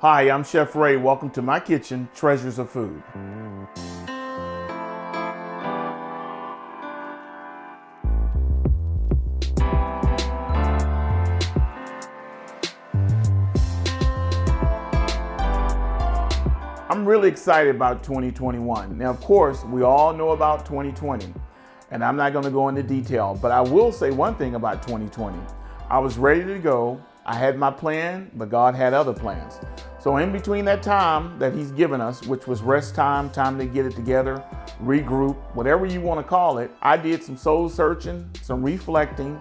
Hi, I'm Chef Rey. Welcome to my kitchen, Treasures of Food. I'm really excited about 2021. Now, of course, we all know about 2020, and I'm not going to go into detail, but I will say one thing about 2020. I was ready to go. I had my plan, but God had other plans. So in between that time that He's given us, which was rest time, time to get it together, regroup, whatever you want to call it, I did some soul searching, some reflecting,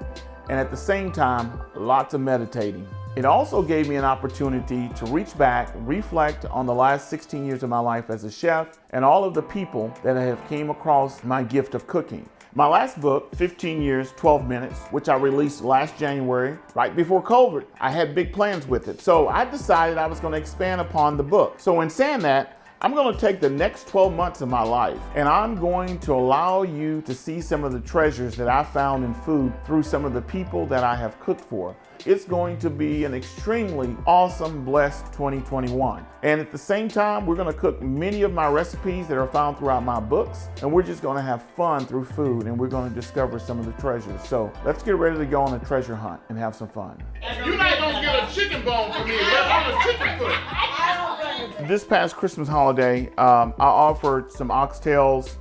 and at the same time, lots of meditating. It also gave me an opportunity to reach back, reflect on the last 16 years of my life as a chef and all of the people that have came across my gift of cooking. My last book, 15 Years, 12 Minutes, which I released last January, right before COVID, I had big plans with it. So I decided I was going to expand upon the book. So in saying that, I'm going to take the next 12 months of my life and I'm going to allow you to see some of the treasures that I found in food through some of the people that I have cooked for. It's going to be an extremely awesome, blessed 2021. And at the same time, we're going to cook many of my recipes that are found throughout my books. And we're just going to have fun through food and we're going to discover some of the treasures. So let's get ready to go on a treasure hunt and have some fun. You're not going to get a chicken bone from me, but I'm a chicken cook. This past Christmas holiday, I offered some oxtails.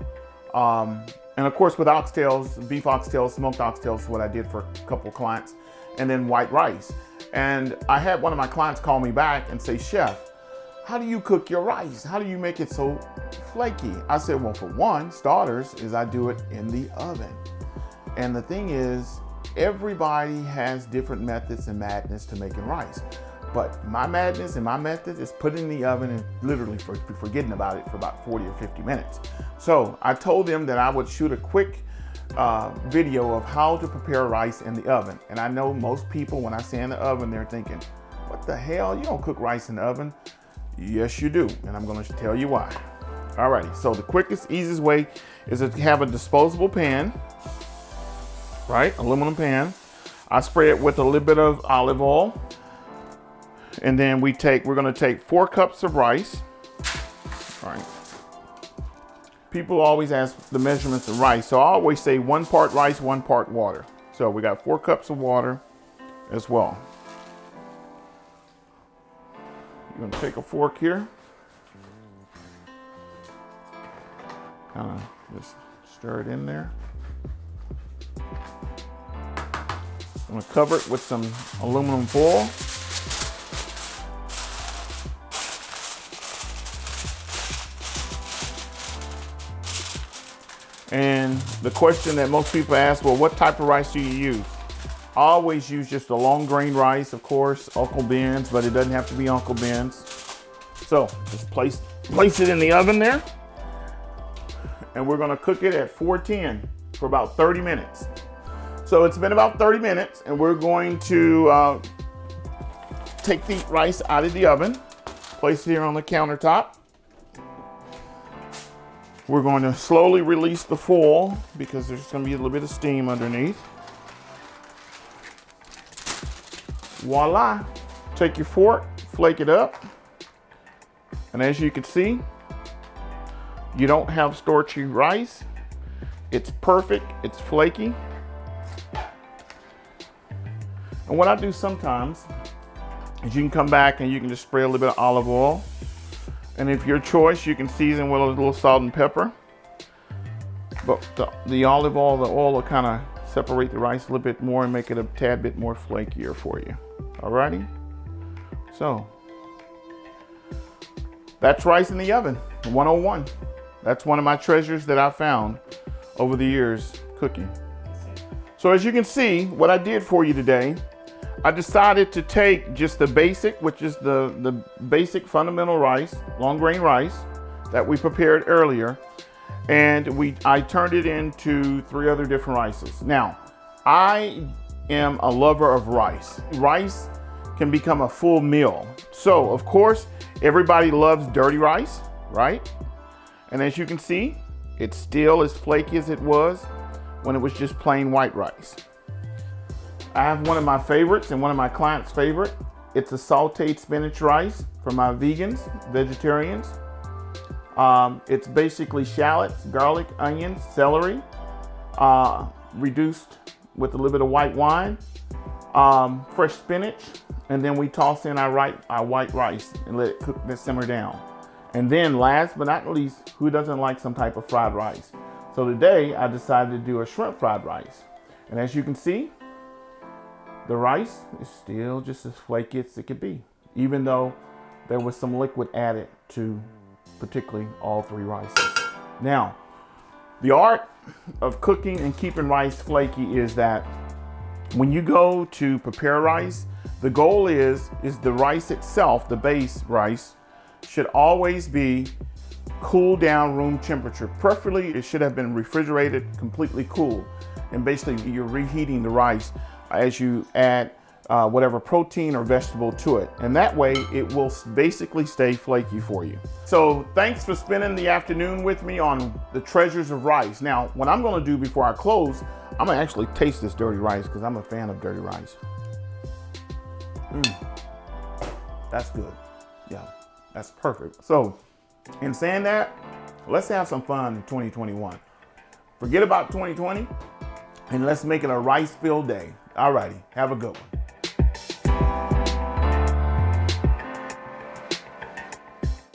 And of course with oxtails, beef oxtails, smoked oxtails is what I did for a couple of clients. And then white rice. And I had one of my clients call me back and say, Chef, how do you cook your rice? How do you make it so flaky? I said, well, for one, starters is I do it in the oven. And the thing is, everybody has different methods and madness to making rice. But my madness and my method is put it in the oven and literally forgetting about it for about 40 or 50 minutes. So I told them that I would shoot a quick video of how to prepare rice in the oven. And I know most people, when I say in the oven, they're thinking, what the hell? You don't cook rice in the oven. Yes, you do. And I'm going to tell you why. Alrighty, so the quickest, easiest way is to have a disposable pan, right? Aluminum pan. I spray it with a little bit of olive oil. And then we're going to take 4 cups of rice. All right. People always ask the measurements of rice. So I always say 1 part rice, 1 part water. So we got 4 cups of water as well. You're gonna take a fork here. Kind of just stir it in there. I'm gonna cover it with some aluminum foil. And the question that most people ask, well, what type of rice do you use? I always use just a long grain rice, of course, Uncle Ben's, but it doesn't have to be Uncle Ben's. So just place it in the oven there. And we're gonna cook it at 410 for about 30 minutes. So it's been about 30 minutes and we're going to take the rice out of the oven, place it here on the countertop. We're going to slowly release the foil because there's going to be a little bit of steam underneath. Voila. Take your fork, flake it up. And as you can see, you don't have starchy rice. It's perfect, it's flaky. And what I do sometimes is you can come back and you can just spray a little bit of olive oil. And if your choice, you can season with a little salt and pepper. But the olive oil, the oil will kind of separate the rice a little bit more and make it a tad bit more flakier for you. Alrighty? So, that's rice in the oven, 101. That's one of my treasures that I found over the years cooking. So as you can see, what I did for you today, I decided to take just the basic, which is the basic fundamental rice, long grain rice that we prepared earlier, and I turned it into 3 other different rices. Now, I am a lover of rice. Rice can become a full meal. So, of course, everybody loves dirty rice, right? And as you can see, it's still as flaky as it was when it was just plain white rice. I have one of my favorites and one of my clients' favorite It's a sauteed spinach rice for my vegans, vegetarians. It's basically shallots, garlic, onions, celery, reduced with a little bit of white wine, fresh spinach, and then we toss in our white rice and let it cook and simmer down. And then last but not least, who doesn't like some type of fried rice? So today I decided to do a shrimp fried rice. And as you can see, the rice is still just as flaky as it could be, even though there was some liquid added to particularly all three rices. Now, the art of cooking and keeping rice flaky is that when you go to prepare rice, the goal is the rice itself, the base rice, should always be cool down room temperature. Preferably, it should have been refrigerated completely cool. And basically, you're reheating the rice as you add whatever protein or vegetable to it. And that way, it will basically stay flaky for you. So thanks for spending the afternoon with me on the treasures of rice. Now, what I'm gonna do before I close, I'm gonna actually taste this dirty rice because I'm a fan of dirty rice. That's good. Yeah, that's perfect. So, in saying that, let's have some fun in 2021. Forget about 2020 and let's make it a rice-filled day. Alrighty, have a good one.